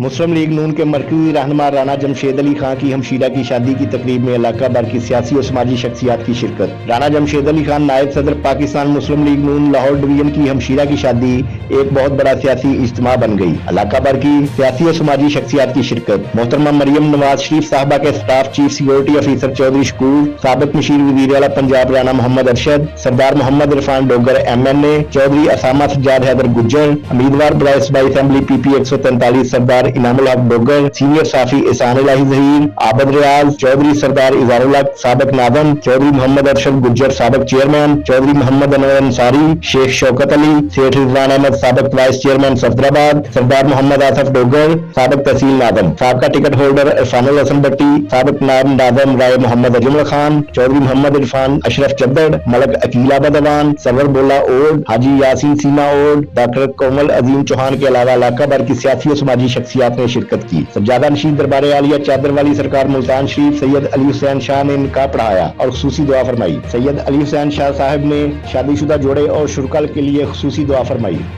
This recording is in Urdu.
مسلم لیگ نون کے مرکزی رہنما رانا جمشید علی خان کی ہمشیرہ کی شادی کی تقریب میں علاقہ بھر کی سیاسی اور سماجی شخصیات کی شرکت۔ رانا جمشید علی خان نائب صدر پاکستان مسلم لیگ نون لاہور ڈویژن کی ہمشیرہ کی شادی ایک بہت بڑا سیاسی اجتماع بن گئی۔ علاقہ بھر کی سیاسی اور سماجی شخصیات کی شرکت۔ محترمہ مریم نواز شریف صاحبہ کے staff chief security officer Chaudhry Shakoor, سابق مشیر وزیر اعلیٰ پنجاب رانا محمد ارشد، سردار محمد عرفان ڈوگر MNA، چودھری اسامہ سجاد حیدر گجر، امیدوار برائے صوبائی اسمبلی PP 143 سردار انعام الحق ڈوگر، سینئر صحافی احسان الہی ظہیر، عابد ریاض، چودھری سردار اظہار الحق سابق ناظم، چودھری محمد ارشد گجر سابق چیئرمین، چودھری محمد انور انصاری، شیخ شوکت علی، سیٹھ رضوان احمد سابق وائس چیئرمین صفدرآباد، سردار محمد آصف ڈوگر سابق تحصیل ناظم، سابقہ ٹکٹ ہولڈر عرفان الحسن بٹی، سابق نائب ناظم رائے محمد اجمل خان، چودھری محمد عرفان اشرف چدڑ، ملک عقیل بدوان، سرور بولا اوڈ، حاجی یاسین سیما اوڈ، ڈاکٹر کومل عظیم چوہان کے علاوہ علاقہ بھر کی سیاسی اور سماجی شخصیات نے شرکت کی۔ سجادہ نشین دربار عالیہ چادر والی سرکار ملتان شریف سید علی حسین شاہ نے نکاح پڑھایا اور خصوصی دعا فرمائی۔ سید علی حسین شاہ صاحب نے شادی شدہ جوڑے اور شرکا کے لیے خصوصی دعا فرمائی۔